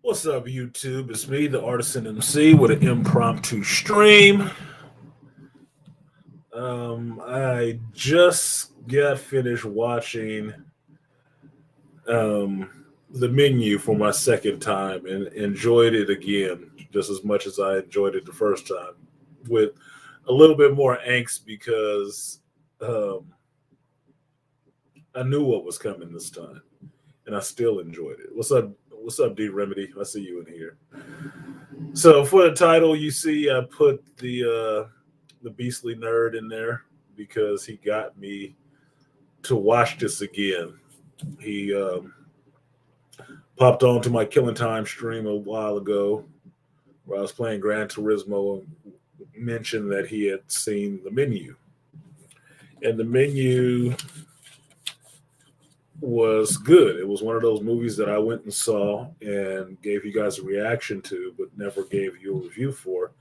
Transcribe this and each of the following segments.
What's up, YouTube? It's me, the Artisan MC, with an impromptu stream. I just got finished watching um, the menu for my second time and enjoyed it again just as much as I enjoyed it the first time, with a little bit more angst because um, I knew what was coming this time, and I still enjoyed it. What's up? What's up, D Remedy? I see you in here. So for the title, you see, I put the beastly nerd in there because he got me to watch this again. He popped onto my Killing Time stream a while ago where I was playing Gran Turismo and mentioned that he had seen the menu, and the menu was good. It was one of those movies that I went and saw and gave you guys a reaction to, but never gave you a review for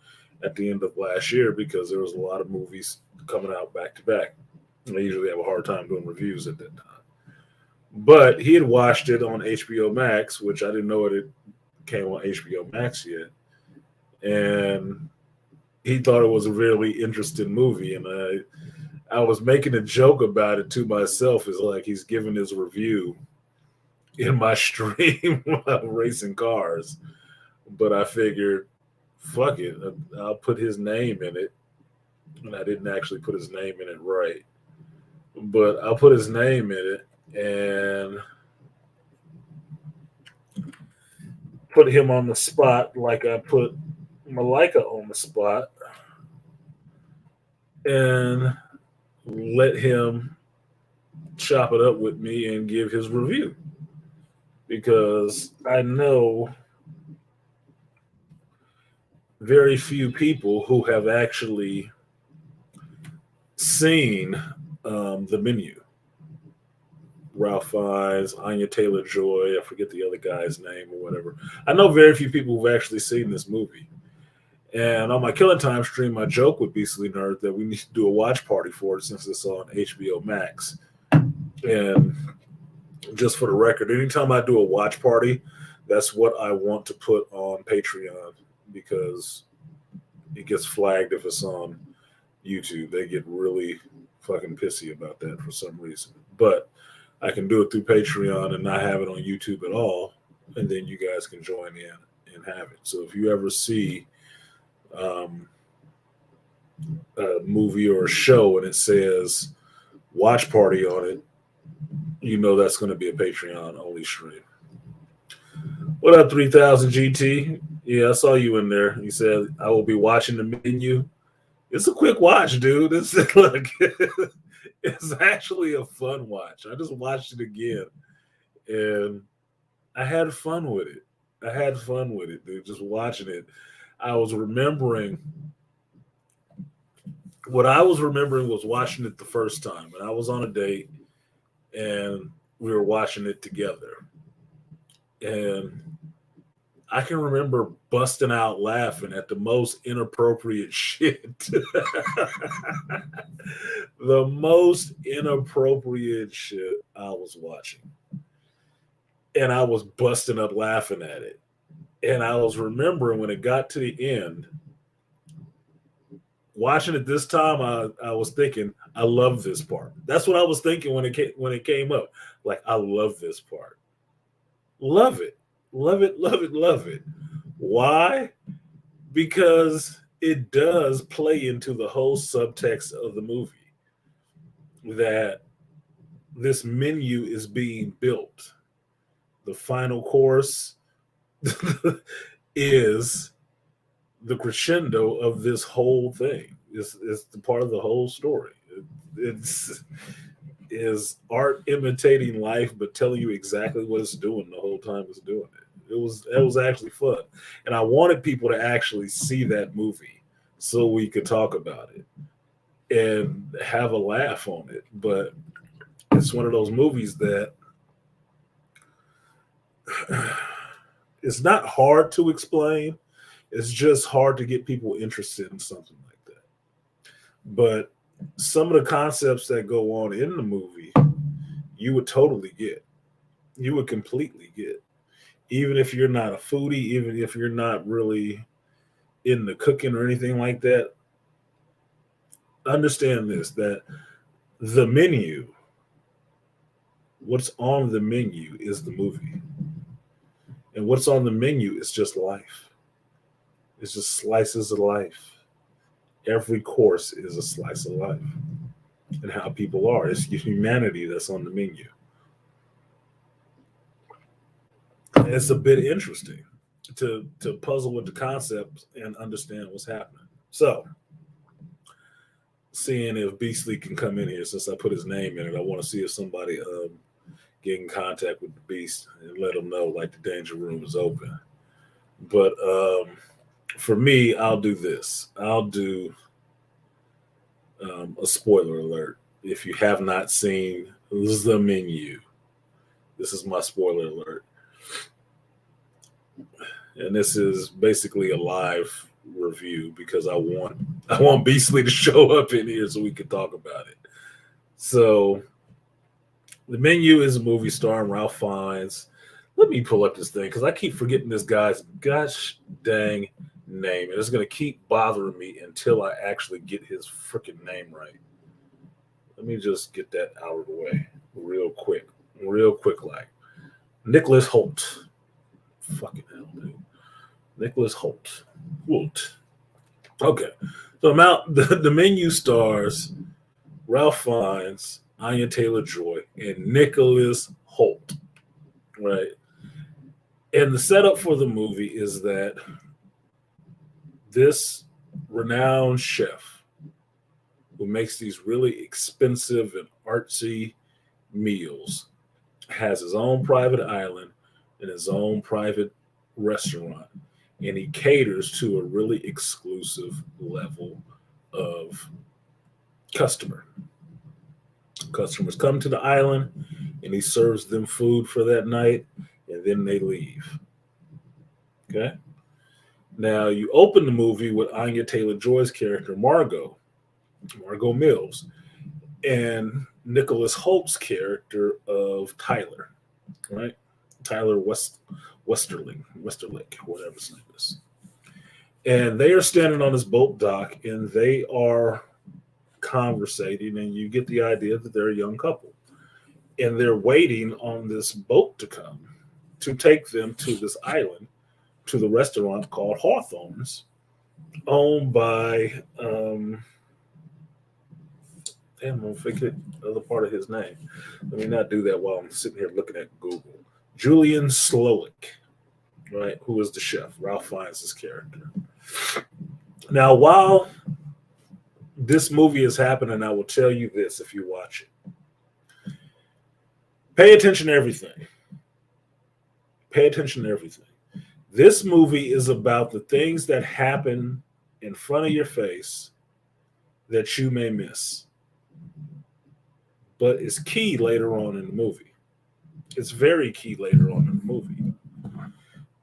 at the end of last year because there was a lot of movies coming out back to back. I usually have a hard time doing reviews at that time. But he had watched it on HBO Max, which I didn't know it came on HBO Max yet. And he thought it was a really interesting movie. And I was making a joke about it to myself. It's like he's giving his review in my stream while racing cars. But I figured, fuck it, I'll put his name in it. And I didn't actually put his name in it right. But I'll put his name in it and put him on the spot like I put Malika on the spot and let him chop it up with me and give his review. Because I know very few people who have actually seen the menu. Ralph Fiennes, Anya Taylor Joy, I forget the other guy's name or whatever. I know very few people who've actually seen this movie. And on my Killing Time stream, my joke with Beastly Nerd that we need to do a watch party for it since it's on HBO Max. And just for the record, anytime I do a watch party, that's what I want to put on Patreon because it gets flagged if it's on YouTube. They get really fucking pissy about that for some reason. But I can do it through Patreon and not have it on YouTube at all, and then you guys can join in and have it. So if you ever see a movie or a show and it says watch party on it, you know that's going to be a Patreon only stream. What up, 3000 GT? Yeah, I saw you in there. You said I will be watching the menu. It's a quick watch, dude. It's like it's actually a fun watch. I just watched it again, and I had fun with it. I had fun with it, dude. Just watching it, I was remembering what I was remembering was watching it the first time, and I was on a date, and we were watching it together, and I can remember busting out laughing at the most inappropriate shit. The most inappropriate shit I was watching. And I was busting up laughing at it. And I was remembering when it got to the end, watching it this time, I was thinking, I love this part. That's what I was thinking when it came up. Like, I love this part. Love it. Love it, love it, love it. Why? Because it does play into the whole subtext of the movie that this menu is being built. The final course is the crescendo of this whole thing. It's the part of the whole story. It's is art imitating life, but telling you exactly what it's doing the whole time it's doing it. It was actually fun, and I wanted people to actually see that movie so we could talk about it and have a laugh on it. But it's one of those movies that it's not hard to explain. It's just hard to get people interested in something like that. But some of the concepts that go on in the movie, you would totally get. You would completely get even if you're not a foodie, even if you're not really into cooking or anything like that, understand this, that the menu, what's on the menu is the movie. And what's on the menu is just life. It's just slices of life. Every course is a slice of life and how people are. It's humanity that's on the menu. And it's a bit interesting to puzzle with the concepts and understand what's happening. So, seeing if Beastly can come in here since I put his name in it, I want to see if somebody get in contact with the Beast and let them know like the danger room is open. But for me, I'll do this. I'll do a spoiler alert. If you have not seen the menu, this is my spoiler alert. And this is basically a live review because I want Beastly to show up in here so we can talk about it. So the menu is a movie starring Ralph Fiennes. Let me pull up this thing because I keep forgetting this guy's gosh dang name, and it's gonna keep bothering me until I actually get his freaking name right. Let me just get that out of the way real quick, like Nicholas Holt. Fucking hell, dude. Nicholas Holt. Holt. Okay. So the menu stars Ralph Fiennes, Anya Taylor Joy, and Nicholas Holt. Right. And the setup for the movie is that this renowned chef who makes these really expensive and artsy meals has his own private island and his own private restaurant, and he caters to a really exclusive level of customer. Customers come to the island, and he serves them food for that night, and then they leave. Okay. Now you open the movie with Anya Taylor Joy's character Margot Mills, and Nicholas Holt's character of Tyler, right? Tyler Westerling, whatever his name is. And they are standing on this boat dock and they are conversating, and you get the idea that they're a young couple. And they're waiting on this boat to come to take them to this island, to the restaurant called Hawthorne's, owned by damn, I'm gonna forget the other part of his name. Let me not do that while I'm sitting here looking at Google. Julian Slowick, right? Who is the chef? Ralph Fiennes' character. Now, while this movie is happening, I will tell you this if you watch it. Pay attention to everything. Pay attention to everything. This movie is about the things that happen in front of your face that you may miss. But it's key later on in the movie. It's very key later on in the movie.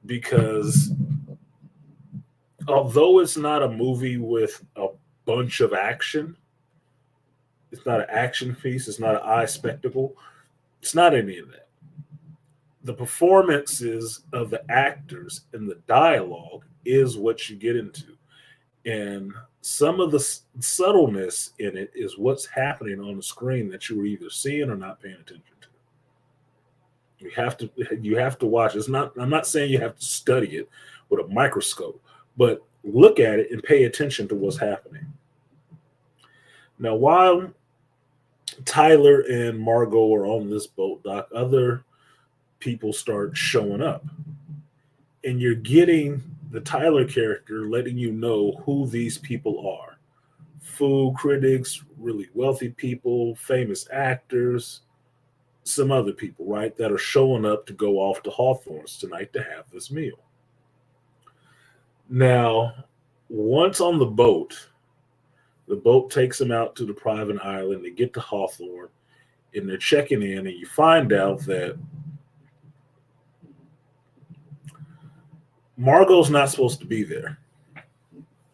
Because although it's not a movie with a bunch of action, it's not an action piece, it's not an eye spectacle, it's not any of that. The performances of the actors and the dialogue is what you get into. And some of the subtleness in it is what's happening on the screen that you were either seeing or not paying attention to. You have to watch. It's not. I'm not saying you have to study it with a microscope, but look at it and pay attention to what's happening. Now, while Tyler and Margot are on this boat dock, other people start showing up, and you're getting the Tyler character letting you know who these people are: food critics, really wealthy people, famous actors, some other people, right, that are showing up to go off to Hawthorne's tonight to have this meal. Now, once on the boat takes them out to the private island. They get to Hawthorne, and they're checking in, and you find out that Margot's not supposed to be there.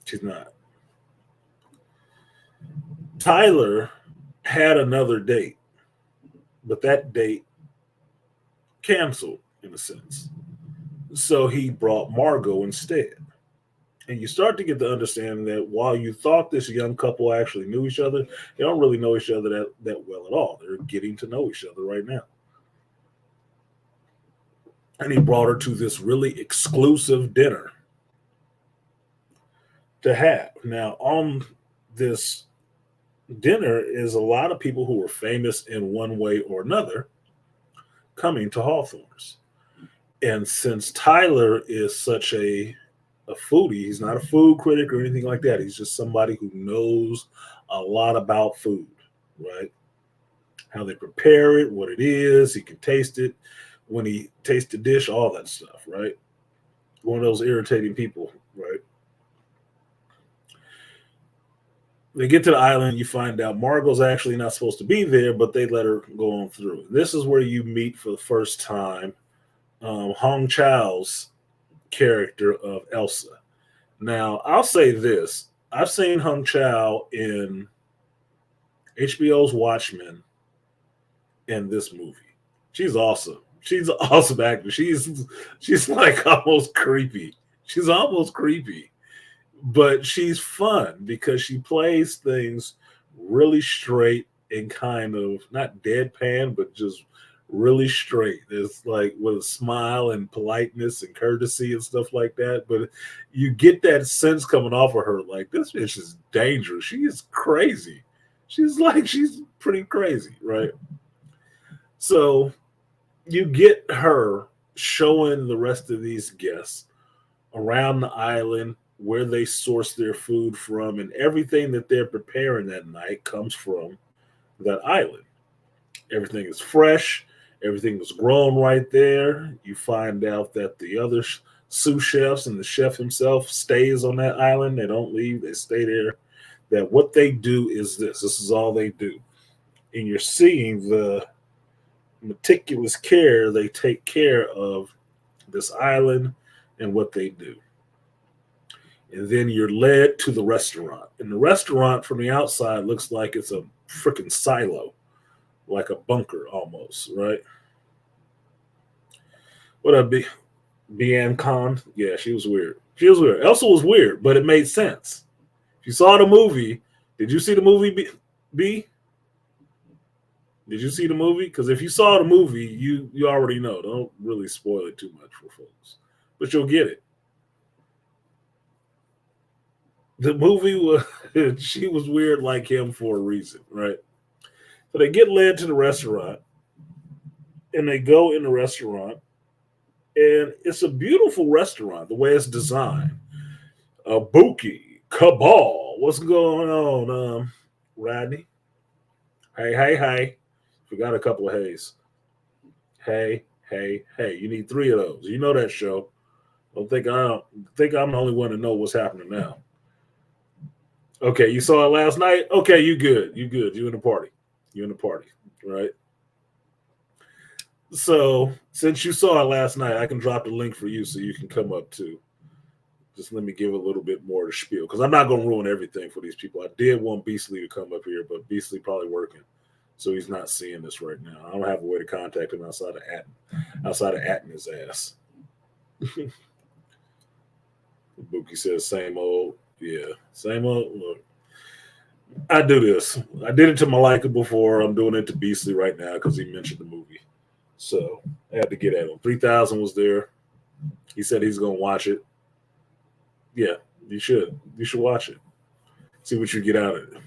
She's not. Tyler had another date, but that date canceled in a sense. So he brought Margot instead. And you start to get the understanding that while you thought this young couple actually knew each other, they don't really know each other that well at all. They're getting to know each other right now. And he brought her to this really exclusive dinner to have. Now, on this dinner is a lot of people who are famous in one way or another coming to Hawthorne's. And since Tyler is such a foodie, he's not a food critic or anything like that. He's just somebody who knows a lot about food, right? How they prepare it, what it is. He can taste it when he tastes the dish, all that stuff, right? One of those irritating people, right? They get to the island, you find out Margot's actually not supposed to be there, but they let her go on through. This is where you meet for the first time Hong Chau's character of Elsa. Now, I'll say this. I've seen Hong Chau in HBO's Watchmen in this movie. She's awesome. She's an awesome actor. She's like almost creepy. She's almost creepy, but she's fun because she plays things really straight and kind of not deadpan, but just really straight. It's like with a smile and politeness and courtesy and stuff like that. But you get that sense coming off of her, like this bitch is dangerous. She is crazy. She's pretty crazy, right? So you get her showing the rest of these guests around the island where they source their food from, and everything that they're preparing that night comes from that island. Everything is fresh, everything is grown right there. You find out that the other sous chefs and the chef himself stays on that island. They don't leave, they stay there. That what they do is this is all they do. And you're seeing the meticulous care they take care of this island and what they do. And then you're led to the restaurant. And the restaurant from the outside looks like it's a freaking silo, like a bunker almost, right? What up, Bian Khan? Yeah, she was weird. She was weird. Elsa was weird, but it made sense. If you saw the movie, did you see the movie, B? Did you see the movie? Because if you saw the movie, you already know. Don't really spoil it too much for folks, but you'll get it. The movie was she was weird like him for a reason, right? So they get led to the restaurant, and they go in the restaurant, and it's a beautiful restaurant the way it's designed. A Buki Cabal. What's going on, Rodney? Hey, hey, hey. Forgot a couple of hays. Hey, hey, hey. You need three of those. You know that show. Don't think I'm the only one to know what's happening now. Okay, you saw it last night. Okay, you good. You good. You in the party. You in the party, right? So since you saw it last night, I can drop the link for you so you can come up too. Just let me give a little bit more to spiel because I'm not going to ruin everything for these people. I did want Beastly to come up here, but Beastly probably working, so he's not seeing this right now. I don't have a way to contact him outside of atting his ass. Buki says same old, yeah, same old. Look, I do this. I did it to Malika before. I'm doing it to Beastly right now because he mentioned the movie. So I had to get at him. 3000 was there. He said he's going to watch it. Yeah, you should. You should watch it. See what you get out of it.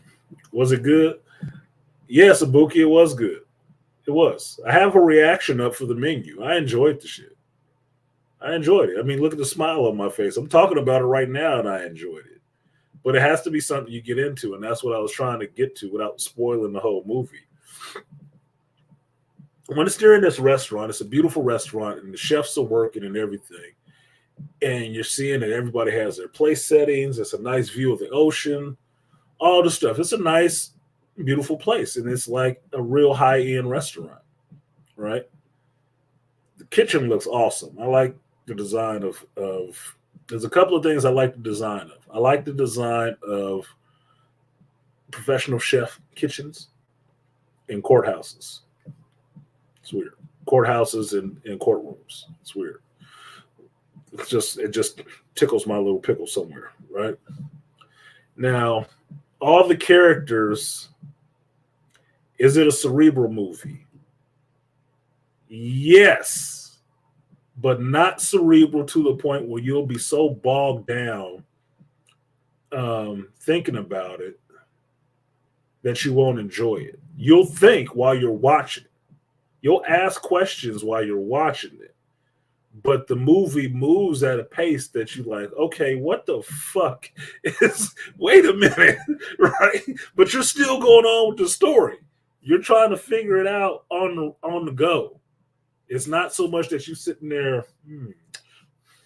Was it good? Yes, Ibuki, it was good. It was. I have a reaction up for the menu. I enjoyed the shit. I enjoyed it. I mean, look at the smile on my face. I'm talking about it right now, and I enjoyed it. But it has to be something you get into, and that's what I was trying to get to without spoiling the whole movie. When it's during this restaurant, it's a beautiful restaurant, and the chefs are working and everything. And you're seeing that everybody has their place settings. It's a nice view of the ocean, all the stuff. It's a nice, beautiful place, and it's like a real high end restaurant, right? The kitchen looks awesome. I like the design of. There's a couple of things I like the design of. I like the design of professional chef kitchens in courthouses. It's weird. Courthouses and courtrooms. It's weird. it just tickles my little pickle somewhere, right? Now, all the characters, is it a cerebral movie? Yes, but not cerebral to the point where you'll be so bogged down thinking about it that you won't enjoy it. You'll think while you're watching it. You'll ask questions while you're watching it. But the movie moves at a pace that you like, okay, what the fuck is wait a minute, right? But you're still going on with the story. You're trying to figure it out on the go. It's not so much that you sitting there, hmm,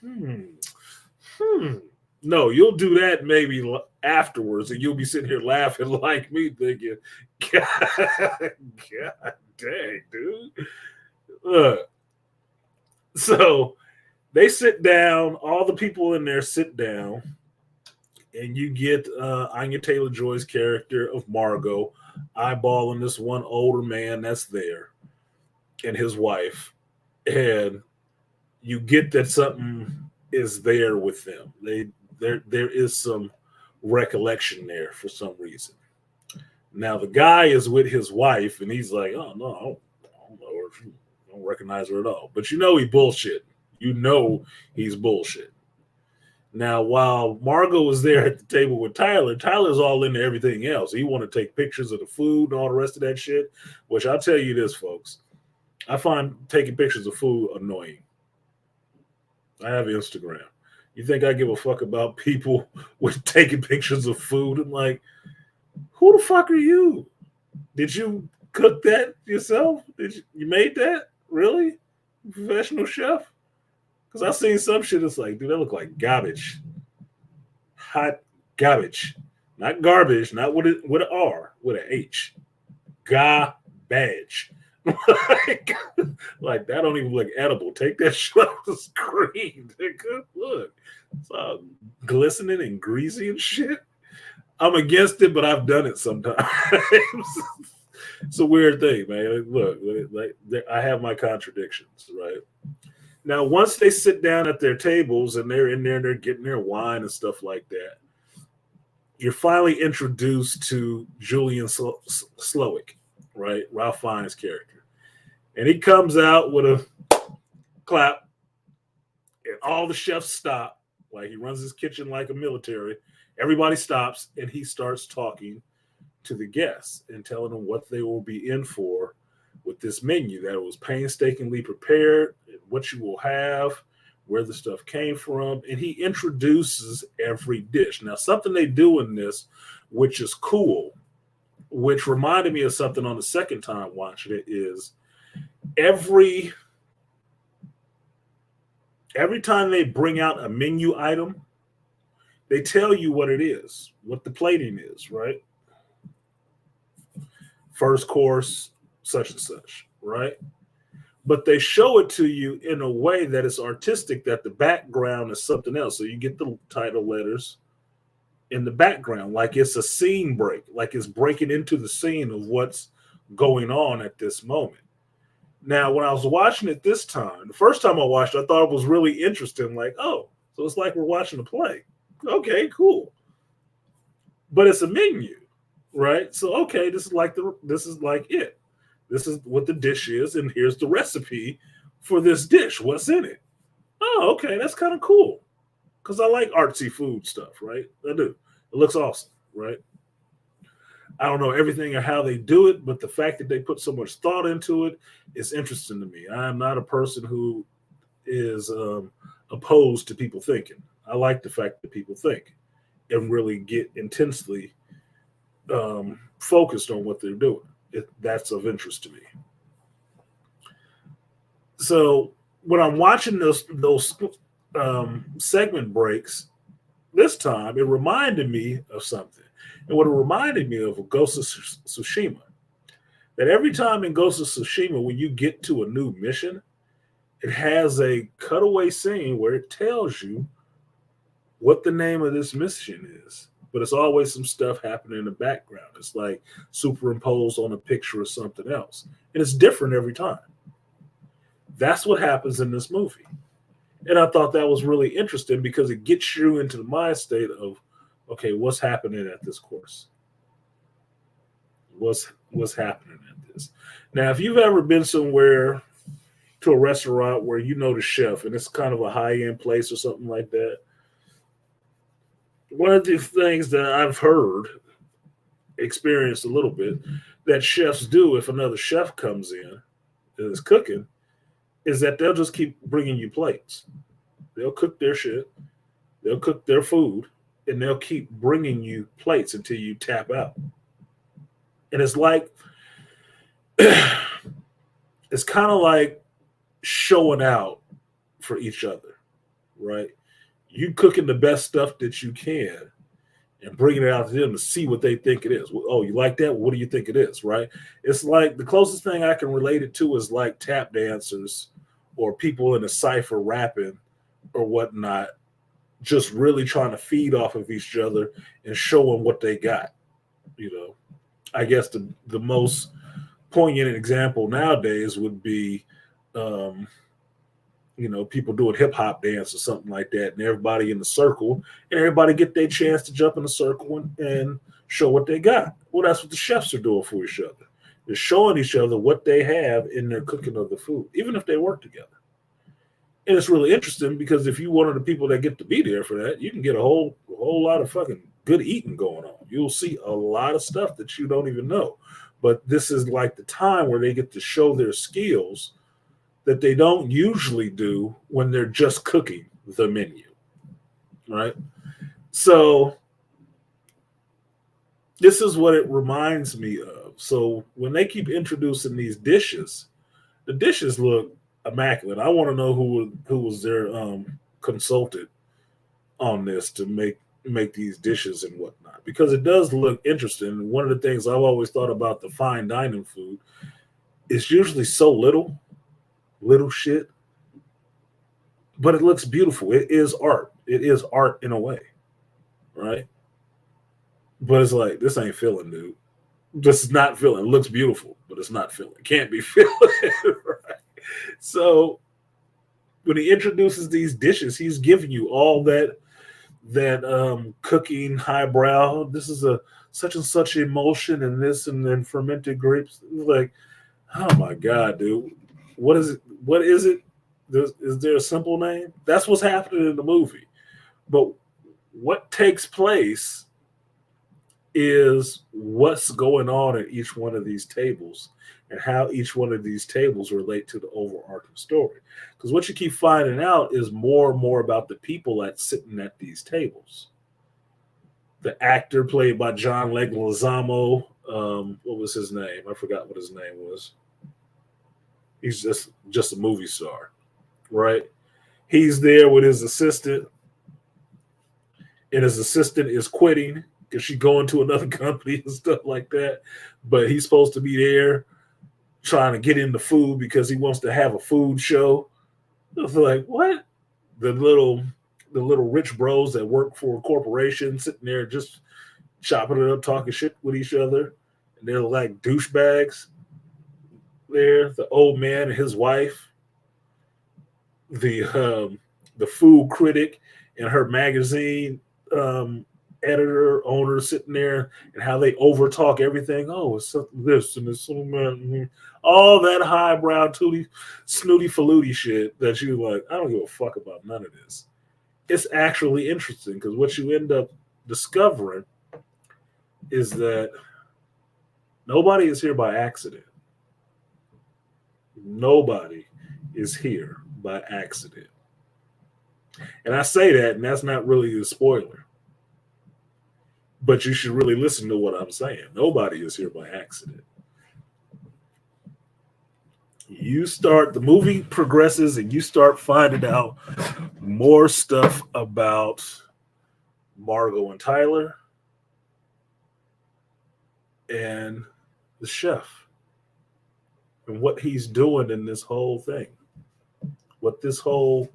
hmm. No, you'll do that maybe afterwards, and you'll be sitting here laughing like me, thinking, God dang, dude. So they sit down, all the people in there sit down, and you get Anya Taylor Joy's character of Margot eyeballing this one older man that's there and his wife. And you get that something is there with them. There is some recollection there for some reason. Now the guy is with his wife, and he's like, "Oh no, I don't know her. I don't recognize her at all." But you know he bullshit. You know he's bullshit. Now, while Margot was there at the table with Tyler, Tyler's all into everything else. He want to take pictures of the food and all the rest of that shit. Which I'll tell you this, folks, I find taking pictures of food annoying. I have Instagram. You think I give a fuck about people with taking pictures of food? I'm like, who the fuck are you? Did you cook that yourself? You made that? Really? Professional chef? Because I've seen some shit that's like, dude, that look like garbage. Hot garbage. Not garbage, not with an R, with an H. Garbage. like that don't even look edible. Take that shit off the screen. Look. It's all glistening and greasy and shit. I'm against it, but I've done it sometimes. It's a weird thing, man. Look, like I have my contradictions, right? Now, once they sit down at their tables and they're in there and they're getting their wine and stuff like that, you're finally introduced to Julian Slowick, right? Ralph Fiennes' character. And he comes out with a clap, and all the chefs stop. Like he runs his kitchen like a military. Everybody stops, and he starts talking to the guests and telling them what they will be in for with this menu that was painstakingly prepared, what you will have, where the stuff came from, and he introduces every dish. Now, something they do in this, which is cool, which reminded me of something on the second time watching it, is every time they bring out a menu item, they tell you what it is, what the plating is, right? First course, such and such, right? But they show it to you in a way that is artistic, that the background is something else. So you get the title letters in the background, like it's a scene break, like it's breaking into the scene of what's going on at this moment. Now, when I was watching it this time, the first time I watched it, I thought it was really interesting. Like, oh, so it's like we're watching a play. Okay, cool. But it's a menu, right? So okay, this is like it. This is what the dish is, and here's the recipe for this dish. What's in it? Oh, okay, that's kind of cool. Because I like artsy food stuff, right? I do. It looks awesome, right? I don't know everything or how they do it, but the fact that they put so much thought into it is interesting to me. I am not a person who is opposed to people thinking. I like the fact that people think and really get intensely focused on what they're doing. That's of interest to me. So when I'm watching those segment breaks this time, it reminded me of something. And what it reminded me of Ghost of Tsushima. That every time in Ghost of Tsushima, when you get to a new mission, it has a cutaway scene where it tells you what the name of this mission is. But it's always some stuff happening in the background. It's like superimposed on a picture or something else. And it's different every time. That's what happens in this movie. And I thought that was really interesting because it gets you into the mind state of, okay, what's happening at this course? What's happening at this? Now, if you've ever been somewhere to a restaurant where you know the chef and it's kind of a high end place or something like that, one of the things that I've heard, experienced a little bit, that chefs do if another chef comes in and is cooking, is that they'll just keep bringing you plates. They'll cook their shit, they'll cook their food, and they'll keep bringing you plates until you tap out. And it's like, it's kind of like showing out for each other, right? You cooking the best stuff that you can and bringing it out to them to see what they think it is. Oh, you like that? What do you think it is, right? It's like the closest thing I can relate it to is like tap dancers or people in a cipher rapping or whatnot, just really trying to feed off of each other and show them what they got. You know, I guess the most poignant example nowadays would be, um, people doing hip hop dance or something like that, and everybody in the circle, and everybody get their chance to jump in the circle and show what they got. Well, that's what the chefs are doing for each other. They're showing each other what they have in their cooking of the food, even if they work together. And it's really interesting because if you one of the people that get to be there for that, you can get a whole lot of fucking good eating going on. You'll see a lot of stuff that you don't even know. But this is like the time where they get to show their skills that they don't usually do when they're just cooking the menu, right? So this is what it reminds me of. So when they keep introducing these dishes, the dishes look immaculate. I want to know who was their consultant on this to make these dishes and whatnot, because it does look interesting. One of the things I've always thought about the fine dining food is usually so little shit, but it looks beautiful. It is art. It is art in a way, right? But it's like, this ain't filling, dude. This is not filling. It looks beautiful, but it's not filling. It can't be filling, right? So when he introduces these dishes, he's giving you all that cooking highbrow. This is a such and such emulsion, and this, and then fermented grapes. Like, oh my god, dude, what is it? What is it? Is there a simple name? That's what's happening in the movie. But what takes place is what's going on at each one of these tables and how each one of these tables relate to the overarching story. Because what you keep finding out is more and more about the people that's sitting at these tables. The actor played by John Leguizamo, what was his name? I forgot what his name was. He's just a movie star, right? He's there with his assistant, and his assistant is quitting because she's going to another company and stuff like that. But he's supposed to be there trying to get into food because he wants to have a food show. It's like, what? The little rich bros that work for a corporation sitting there just chopping it up, talking shit with each other, and they're like douchebags. There, the old man and his wife, the the food critic and her magazine editor owner sitting there, and how they overtalk everything. Oh, it's something this and it's something, all that highbrow tooty snooty faluty shit that you like. I don't give a fuck about none of this. It's actually interesting because what you end up discovering is that nobody is here by accident. Nobody is here by accident. And I say that, and that's not really a spoiler. But you should really listen to what I'm saying. Nobody is here by accident. The movie progresses, and you start finding out more stuff about Margot and Tyler and the chef and what he's doing in this whole thing. What this whole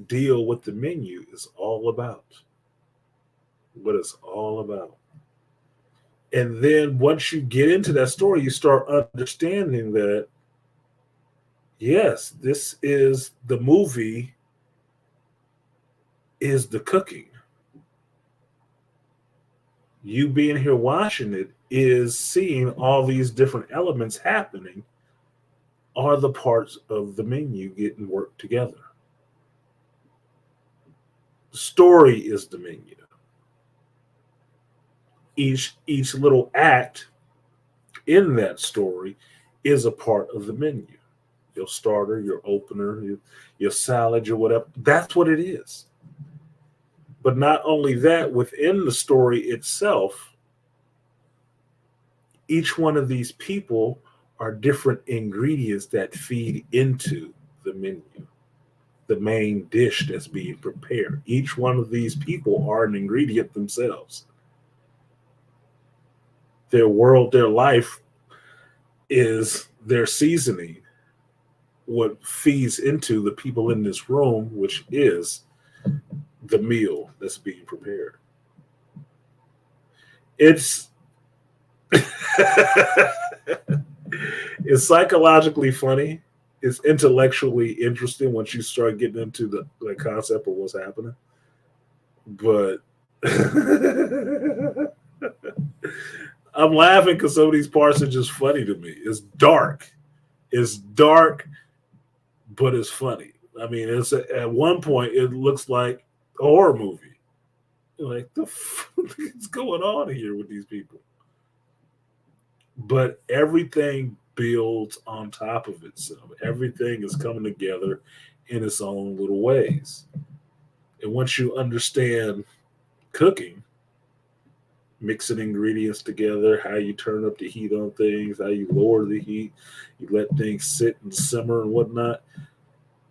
deal with the menu is all about. What it's all about. And then once you get into that story, you start understanding that, yes, this is the movie is the cooking. You being here watching it is seeing all these different elements happening are the parts of the menu getting worked together. The story is the menu. Each little act in that story is a part of the menu. Your starter, your opener, your salad, your whatever. That's what it is. But not only that, within the story itself, each one of these people are different ingredients that feed into the menu, the main dish that's being prepared. Each one of these people are an ingredient themselves. Their world, their life is their seasoning, what feeds into the people in this room, which is the meal that's being prepared. It's it's psychologically funny. It's intellectually interesting once you start getting into the concept of what's happening. But I'm laughing because some of these parts are just funny to me. It's dark. It's dark, but it's funny. I mean, it's at one point it looks like a horror movie. Like the fuck is going on here with these people? But everything builds on top of itself. Everything is coming together in its own little ways. And once you understand cooking, mixing ingredients together, how you turn up the heat on things, how you lower the heat, you let things sit and simmer and whatnot.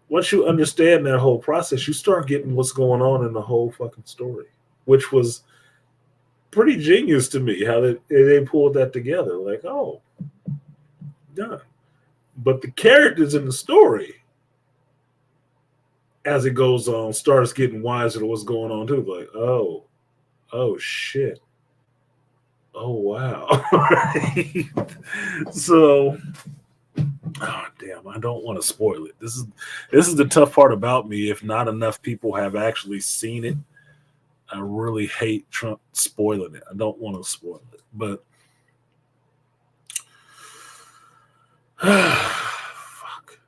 Once you understand that whole process, you start getting what's going on in the whole fucking story, which was pretty genius to me how they pulled that together. Like, oh, done. But the characters in the story, as it goes on, starts getting wiser to what's going on too. Like, oh shit. Oh wow. So, oh damn, I don't want to spoil it. This is the tough part about me. If not enough people have actually seen it, I really hate Trump spoiling it. I don't want to spoil it, but fuck.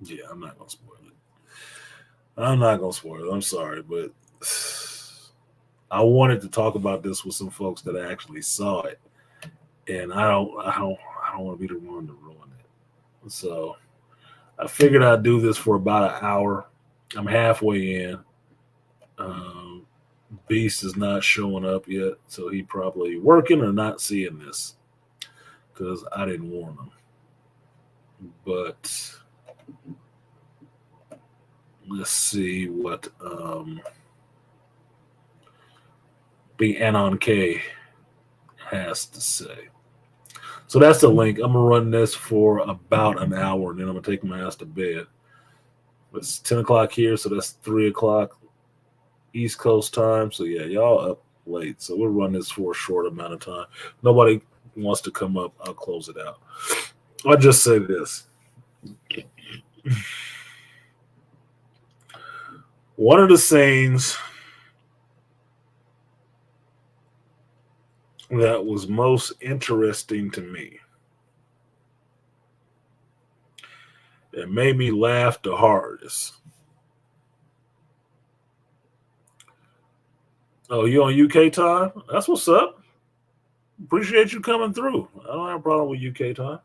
Yeah, I'm not gonna spoil it. I'm not gonna spoil it. I'm sorry, but I wanted to talk about this with some folks that actually saw it, and I don't want to be the one to ruin it. So I figured I'd do this for about an hour. I'm halfway in. Um, Beast is not showing up yet, so he probably working or not seeing this because I didn't warn him. But let's see what Big Anon K has to say. So that's the link. I'm gonna run this for about an hour, and then I'm gonna take my ass to bed. It's 10 o'clock here, so that's 3 o'clock East Coast time. So yeah, y'all up late. So we'll run this for a short amount of time. Nobody wants to come up, I'll close it out. I'll just say this. One of the sayings that was most interesting to me, that made me laugh the hardest. Oh, you on UK time? That's what's up. Appreciate you coming through. I don't have a problem with UK time.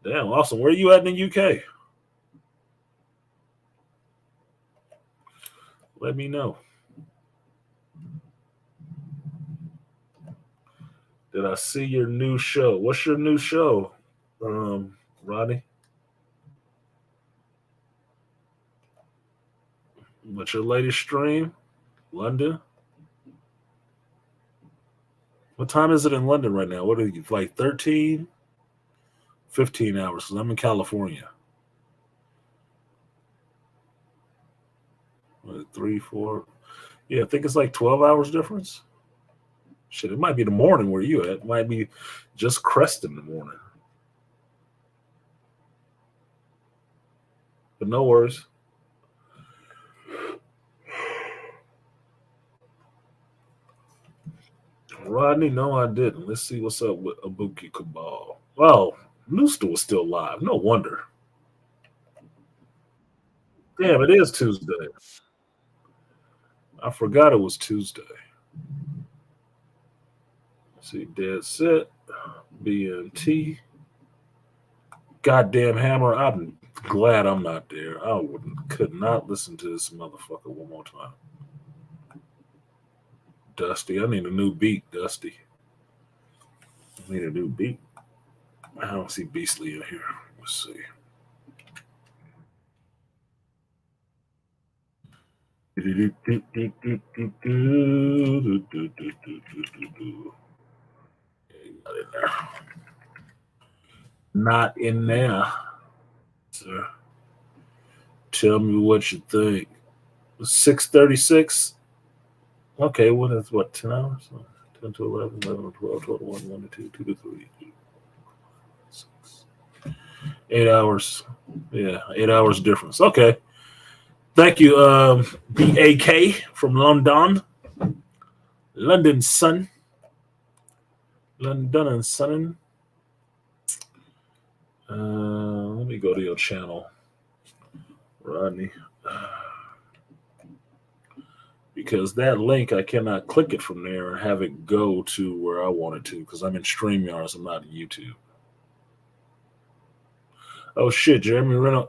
Damn, awesome. Where are you at in the UK? Let me know. Did I see your new show? What's your new show, Rodney? What's your latest stream? London? What time is it in London right now? What are you, like 13? 15 hours, because I'm in California. What, 3, 4? Yeah, I think it's like 12 hours difference. Shit, it might be the morning where you at. It might be just crest in the morning. But no worries. Rodney, no, I didn't. Let's see what's up with Abuki Cabal. Well, Nooster was still live. No wonder. Damn, it is Tuesday. I forgot it was Tuesday. Let's see, Dead Set, BNT, Goddamn Hammer. I'm glad I'm not there. Could not listen to this motherfucker one more time. Dusty, I need a new beat, Dusty. I need a new beat. I don't see Beastly in here. Let's see. Not in there. Not in there, sir. Tell me what you think. 6:36. Okay, what is what? 10 hours? 10 to 11, 11 to 12, 12 to 1, 1 to 2, 2 to 3, 6. 8 hours. Yeah, 8 hours difference. Okay. Thank you, BAK from London. London Sun. London and Sun. Let me go to your channel, Rodney. Because that link, I cannot click it from there and have it go to where I want it to because I'm in StreamYard, so I'm not in YouTube. Oh, shit. Jeremy Renner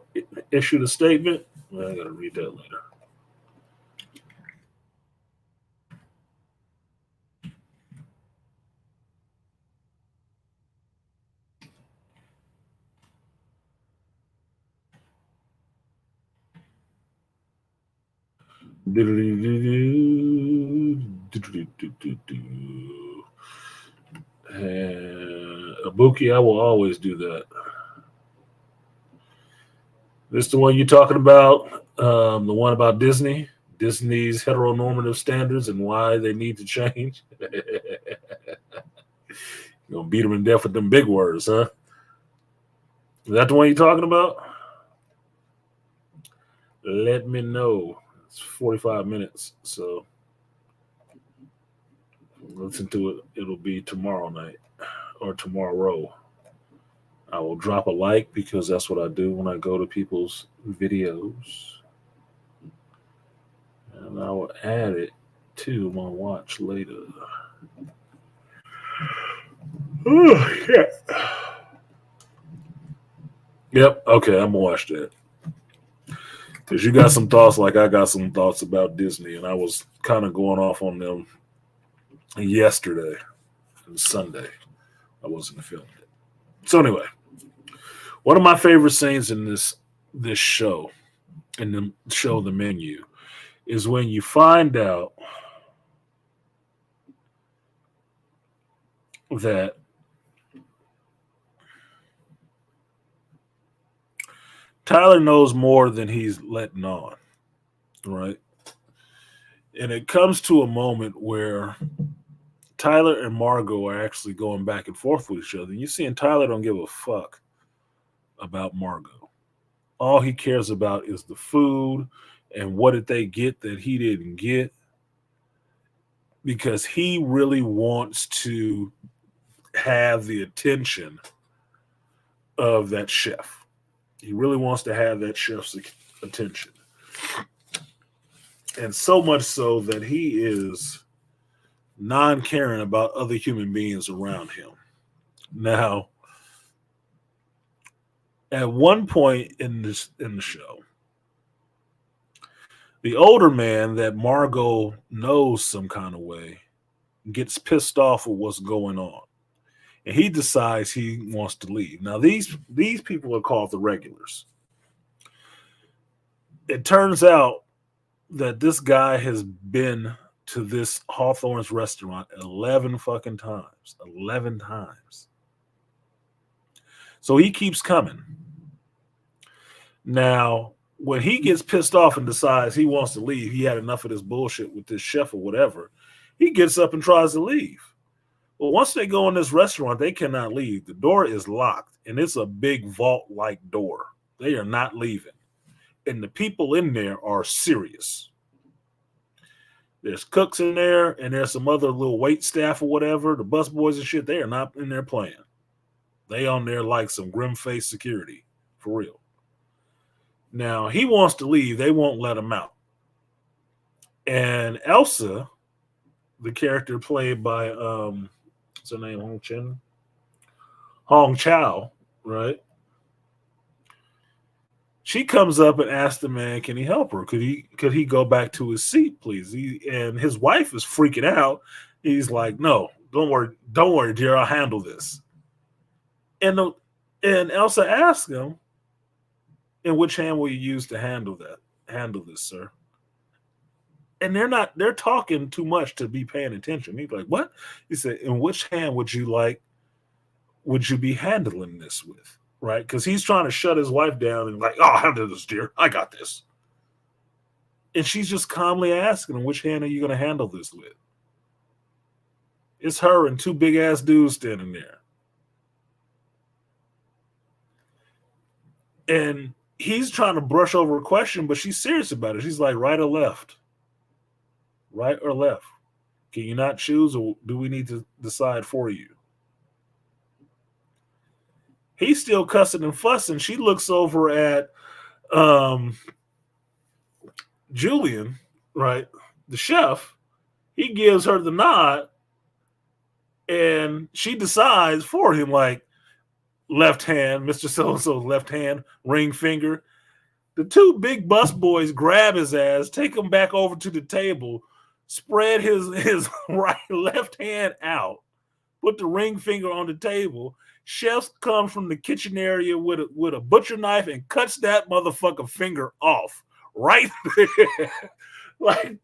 issued a statement. Well, I got to read that later. Abuki, I will always do that. This the one you talking about? The one about Disney? Disney's heteronormative standards and why they need to change? You're going to beat them in death with them big words, huh? Is that the one you're talking about? Let me know. It's 45 minutes, so listen to it. It'll be tomorrow night or tomorrow. I will drop a like because that's what I do when I go to people's videos. And I will add it to my watch later. Oh, shit. Yep. Okay, I'm going to watch that. Because you got some thoughts like I got some thoughts about Disney, and I was kind of going off on them yesterday and Sunday. I wasn't feeling it. So anyway, one of my favorite scenes in this show, in the show The Menu, is when you find out that Tyler knows more than he's letting on, right? And it comes to a moment where Tyler and Margot are actually going back and forth with each other. And you're seeing Tyler don't give a fuck about Margot. All he cares about is the food and what did they get that he didn't get, because he really wants to have the attention of that chef. He really wants to have that chef's attention. And so much so that he is non-caring about other human beings around him. Now, at one point in the show, the older man that Margot knows some kind of way gets pissed off with what's going on, and he decides he wants to leave. Now, these people are called the regulars. It turns out that this guy has been to this Hawthorne's restaurant 11 fucking times. 11 times. So he keeps coming. Now, when he gets pissed off and decides he wants to leave, he had enough of this bullshit with this chef or whatever, he gets up and tries to leave. Well, once they go in this restaurant, they cannot leave. The door is locked, and it's a big vault-like door. They are not leaving. and the people in there are serious. There's cooks in there, and there's some other little wait staff or whatever. The bus boys and shit, they are not in there playing. They on there like some grim face security, for real. Now he wants to leave. They won't let him out. And Elsa, the character played by what's her name, Hong Chow, right? She comes up and asks the man, "Can he help her? Could he go back to his seat, please?" And his wife is freaking out. He's like, "No, don't worry, dear. I'll handle this." And Elsa asks him, "In which hand will you use to handle this, sir?" And they're talking too much to be paying attention. He's like, "What?" He said, "In which hand would you be handling this with?" Right? Because he's trying to shut his wife down and like, "Oh, I'll handle this, dear. I got this." And she's just calmly asking him, "Which hand are you going to handle this with?" It's her and two big ass dudes standing there. And he's trying to brush over a question, but she's serious about it. She's like, "Right or left? Right or left? Can you not choose, or do we need to decide for you?" He's still cussing and fussing. She looks over at um, Julian, right? The chef. He gives her the nod, and she decides for him, like, left hand, Mr. So-and-so's left hand, ring finger. The two big bus boys grab his ass, take him back over to the table, spread his left hand out, put the ring finger on the table. Chef comes from the kitchen area with a butcher knife and cuts that motherfucker finger off right there. Like,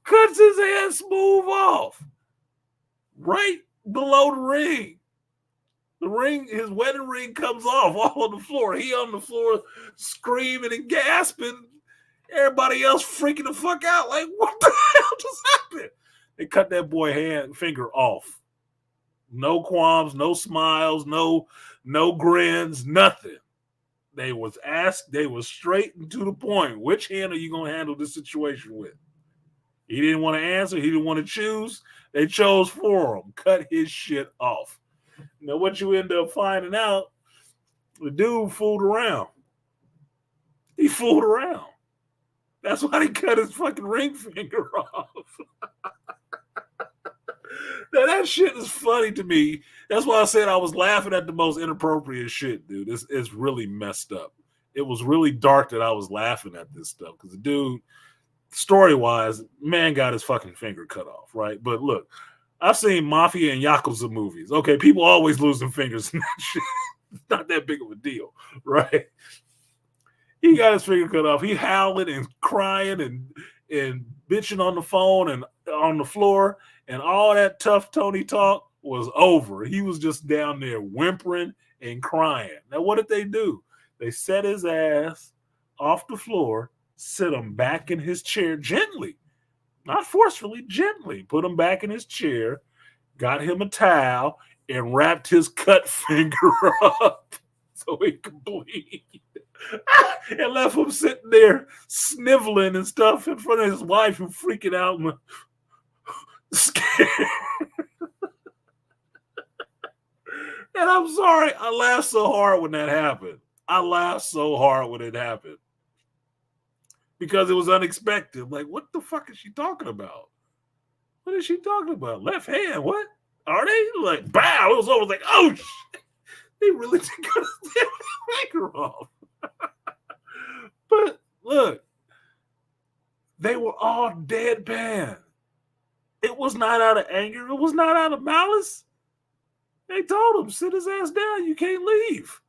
cuts his hand smooth off right below the ring. The ring, his wedding ring comes off all on the floor. He on the floor screaming and gasping. Everybody else freaking the fuck out. Like, what the hell just happened? They cut that boy finger off. No qualms, no smiles, no grins, nothing. They was straight and to the point. Which hand are you going to handle this situation with? He didn't want to answer. He didn't want to choose. They chose for him. Cut his shit off. Now, what you end up finding out, the dude fooled around. He fooled around. That's why he cut his fucking ring finger off. Now, that shit is funny to me. That's why I said I was laughing at the most inappropriate shit, dude. It's really messed up. It was really dark that I was laughing at this stuff because the dude, story-wise, man got his fucking finger cut off, right? But look, I've seen Mafia and Yakuza movies. Okay, people always losing fingers and that shit. It's not that big of a deal, right? He got his finger cut off. He howling and crying and bitching on the phone and on the floor, and all that tough Tony talk was over. He was just down there whimpering and crying. Now, what did they do? They set his ass off the floor, sit him back in his chair gently, not forcefully, gently, put him back in his chair, got him a towel, and wrapped his cut finger up so he could bleed. And left him sitting there sniveling and stuff in front of his wife and freaking out and scared. And I'm sorry, I laughed so hard when that happened. I laughed so hard when it happened. Because it was unexpected. Like, what the fuck is she talking about? What is she talking about? Left hand, what? Are they? Like, bow, it was over. Like, oh, shit. They really did cut his finger off. But look, they were all deadpan. It was not out of anger. It was not out of malice. They told him, sit his ass down. You can't leave.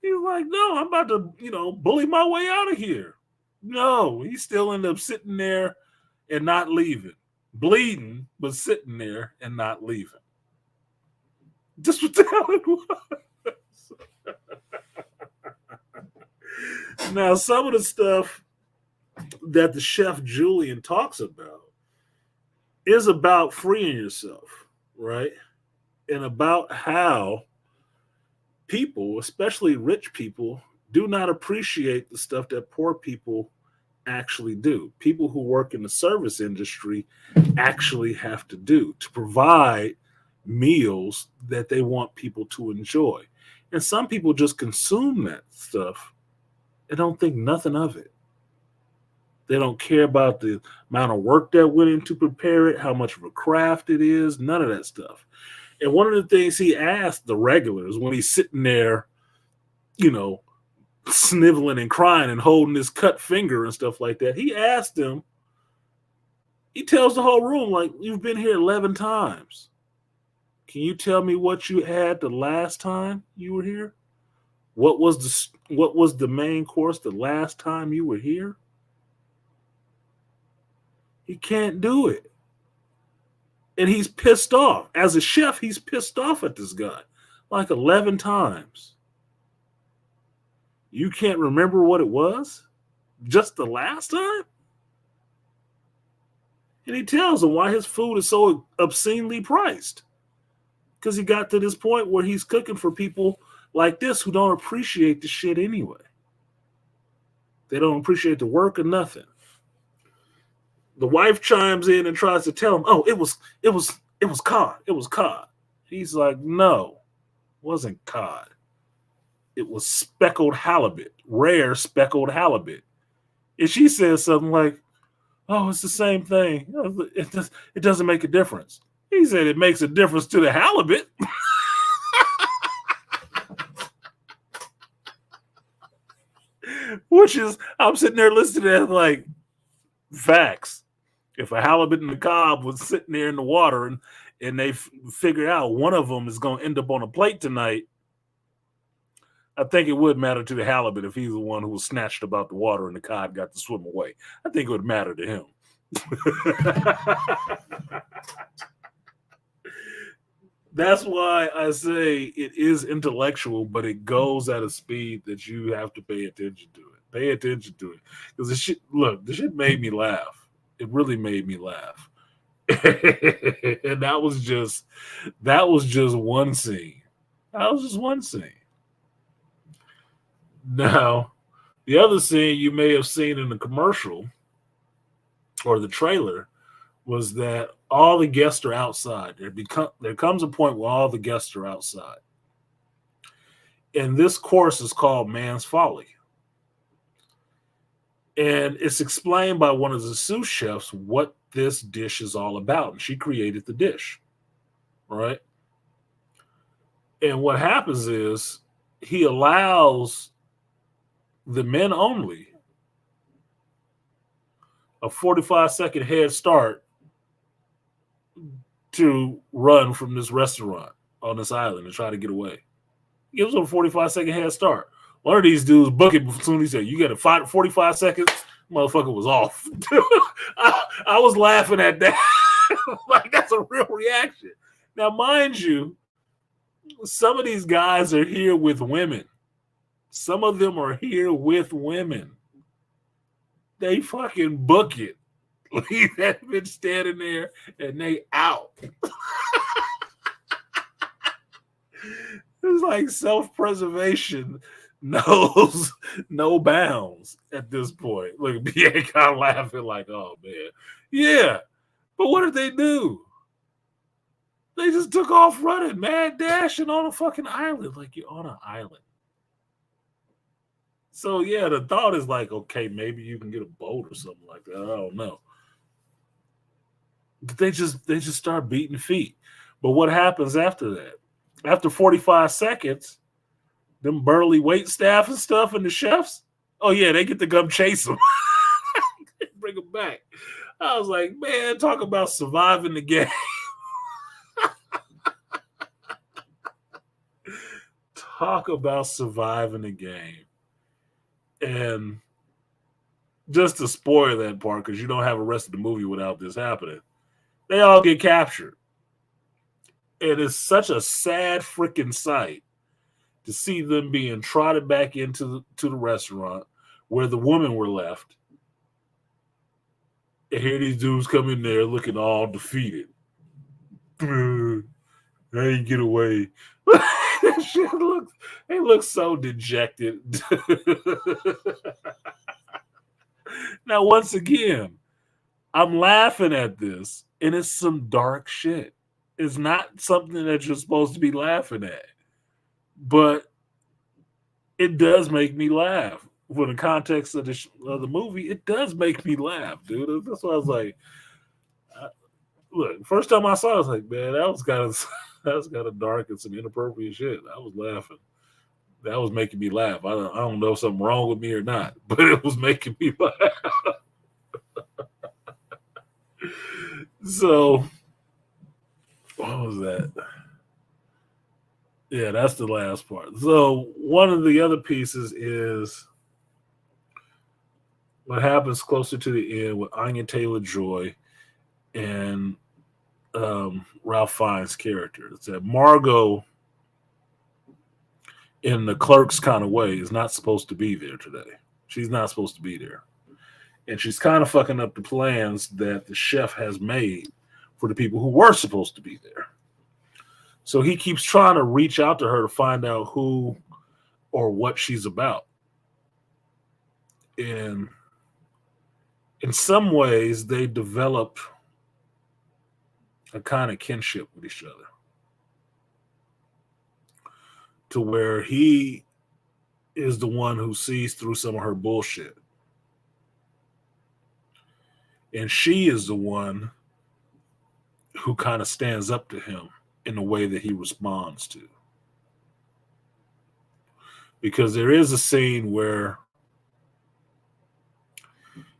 He was like, no, I'm about to, bully my way out of here. No, he still ended up sitting there and not leaving. Bleeding, but sitting there and not leaving. Just what the hell it was. Now, some of the stuff that the chef Julian talks about is about freeing yourself, right? And about how people, especially rich people, do not appreciate the stuff that poor people actually do. People who work in the service industry actually have to do to provide meals that they want people to enjoy. And some people just consume that stuff and don't think nothing of it. They don't care about the amount of work that went into prepare it, how much of a craft it is, none of that stuff. And one of the things he asked the regulars when he's sitting there, you know, sniveling and crying and holding his cut finger and stuff like that, he asked them, he tells the whole room, like, you've been here 11 times. Can you tell me what you had the last time you were here? What was the main course the last time you were here? He can't do it. And he's pissed off. As a chef, he's pissed off at this guy like 11 times. You can't remember what it was? Just the last time? And he tells him why his food is so obscenely priced. Because he got to this point where he's cooking for people like this who don't appreciate the shit anyway. They don't appreciate the work or nothing. The wife chimes in and tries to tell him, "Oh, it was cod. It was cod." He's like, "No, it wasn't cod. It was speckled halibut, rare speckled halibut." And she says something like, "Oh, it's the same thing. It doesn't make a difference." He said, "It makes a difference to the halibut." Which is, I'm sitting there listening to that like, facts. If a halibut and a cob was sitting there in the water and they figured out one of them is going to end up on a plate tonight, I think it would matter to the halibut if he's the one who was snatched about the water and the cod got to swim away. I think it would matter to him. That's why I say it is intellectual, but it goes at a speed that you have to pay attention to it. Pay attention to it. Because the shit made me laugh. It really made me laugh. And that was just one scene. That was just one scene. Now, the other scene you may have seen in the commercial or the trailer was that all the guests are outside. There comes a point where all the guests are outside. And this course is called Man's Folly. And it's explained by one of the sous chefs what this dish is all about. And she created the dish, right? And what happens is he allows the men only a 45-second head start to run from this restaurant on this island and try to get away. He gives them a 45-second head start. One of these dudes book it as soon as he said, "You got 45 seconds?" Motherfucker was off. I was laughing at that. Like, that's a real reaction. Now, mind you, some of these guys are here with women. Some of them are here with women. They fucking book it. Leave that bitch standing there and they out. It's like self-preservation knows no bounds at this point. Look, BA kind of laughing like, "Oh, man. Yeah. But what did they do? They just took off running, mad dashing on a fucking island. Like, you're on an island. So, yeah, the thought is like, okay, maybe you can get a boat or something like that. I don't know. But they just start beating feet. But what happens after that? After 45 seconds, them burly wait staff and stuff and the chefs, oh, yeah, they get to come chase them. Bring them back. I was like, man, talk about surviving the game. Talk about surviving the game. And just to spoil that part, because you don't have a rest of the movie without this happening, they all get captured. It is such a sad freaking sight to see them being trotted back into the restaurant where the women were left. And here these dudes come in there looking all defeated. They ain't get away. shit looks, they look so dejected. Now, once again, I'm laughing at this, and it's some dark shit. It's not something that you're supposed to be laughing at, but it does make me laugh. For the context of the movie, it does make me laugh, dude. That's why I was like, look, first time I saw it, I was like, man, that was kind of that was kind of dark and some inappropriate shit. I was laughing. That was making me laugh. I don't know if something wrong with me or not, but it was making me laugh. So, what was that? Yeah, that's the last part. So, one of the other pieces is what happens closer to the end with Anya Taylor-Joy and Ralph Fiennes' character. It's that Margot, in the Clerks kind of way, is not supposed to be there today. She's not supposed to be there. And she's kind of fucking up the plans that the chef has made for the people who were supposed to be there. So he keeps trying to reach out to her to find out who or what she's about. And in some ways, they developed a kind of kinship with each other, to where he is the one who sees through some of her bullshit. And she is the one who kind of stands up to him in the way that he responds to. Because there is a scene where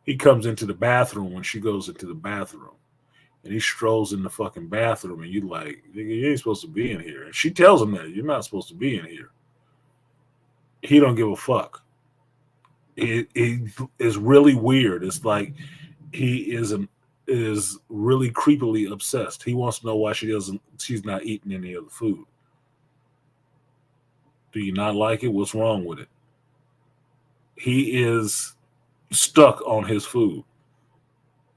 he comes into the bathroom when she goes into the bathroom. And he strolls in the fucking bathroom, and you like, nigga, you ain't supposed to be in here. And she tells him that you're not supposed to be in here. He don't give a fuck. It is really weird. It's like he is really creepily obsessed. He wants to know why she's not eating any of the food. Do you not like it? What's wrong with it? He is stuck on his food.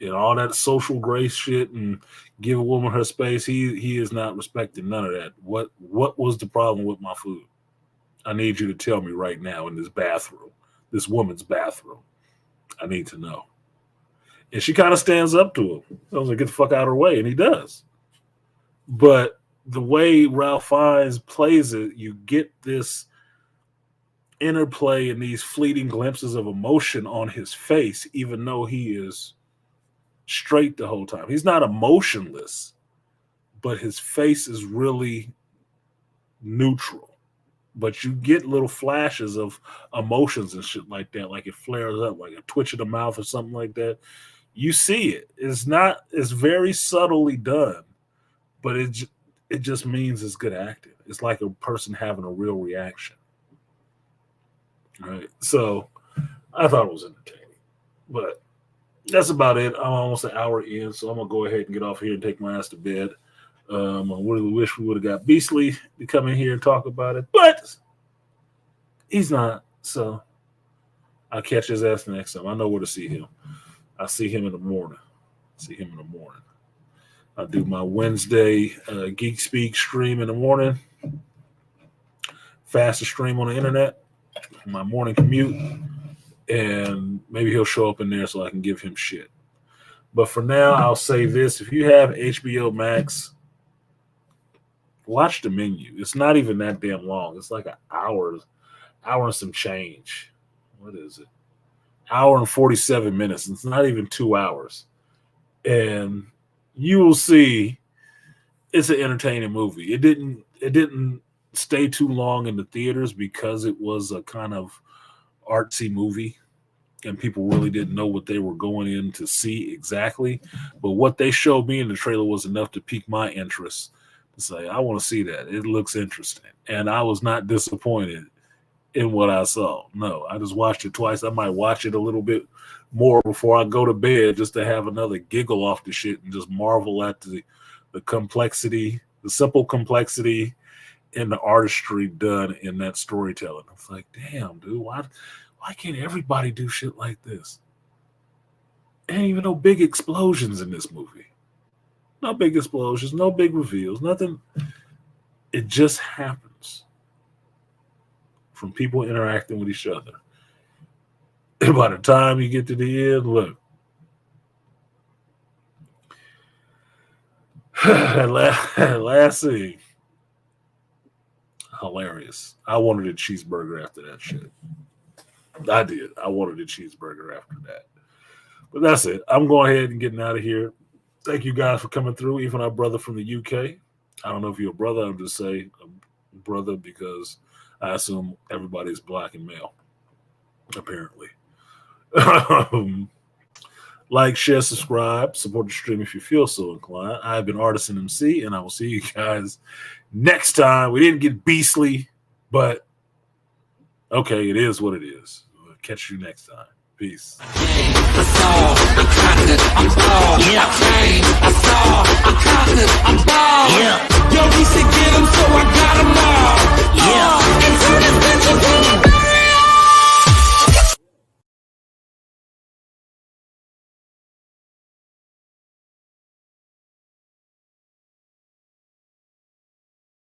And all that social grace shit and give a woman her space, he is not respecting none of that. What was the problem with my food? I need you to tell me right now in this bathroom, this woman's bathroom. I need to know. And she kind of stands up to him. I was like, get the fuck out of her way. And he does. But the way Ralph Fiennes plays it, you get this interplay and these fleeting glimpses of emotion on his face, even though he is straight the whole time. He's not emotionless, but his face is really neutral. But you get little flashes of emotions and shit like that, like it flares up, like a twitch of the mouth or something like that. You see it. It's very subtly done, but it just means it's good acting. It's like a person having a real reaction. All right. So I thought it was entertaining. But that's about it. I'm almost an hour in, so I'm going to go ahead and get off here and take my ass to bed. I really wish we would have got Beastly to come in here and talk about it, but he's not. So I'll catch his ass next time. I know where to see him. I'll see him in the morning. I'll do my Wednesday Geek Speak stream in the morning. Fastest stream on the internet. My morning commute. And maybe he'll show up in there so I can give him shit. But for now, I'll say this. If you have HBO Max, watch the menu. It's not even that damn long. It's like an hour and some change. What is it? Hour and 47 minutes. It's not even 2 hours. And you will see it's an entertaining movie. It didn't stay too long in the theaters because it was a kind of artsy movie and people really didn't know what they were going in to see exactly. But what they showed me in the trailer was enough to pique my interest to say, I want to see that. It looks interesting. And I was not disappointed in what I saw. No, I just watched it twice. I might watch it a little bit more before I go to bed just to have another giggle off the shit and just marvel at the complexity, the simple complexity and the artistry done in that storytelling. It's like, damn, dude, why can't everybody do shit like this? Ain't even no big explosions in this movie. No big explosions, no big reveals, nothing. It just happens. from people interacting with each other. And by the time you get to the end, look, that last scene, hilarious. I wanted a cheeseburger after that shit. I did. I wanted a cheeseburger after that. But that's it. I'm going ahead and getting out of here. Thank you guys for coming through, even our brother from the UK. I don't know if you're a brother. I'll just say a brother because I assume everybody's black and male, apparently. Like, share, subscribe, support the stream if you feel so inclined. I've been Artisan MC, and I will see you guys next time. We didn't get beastly, but okay, it is what it is. We'll catch you next time. Peace.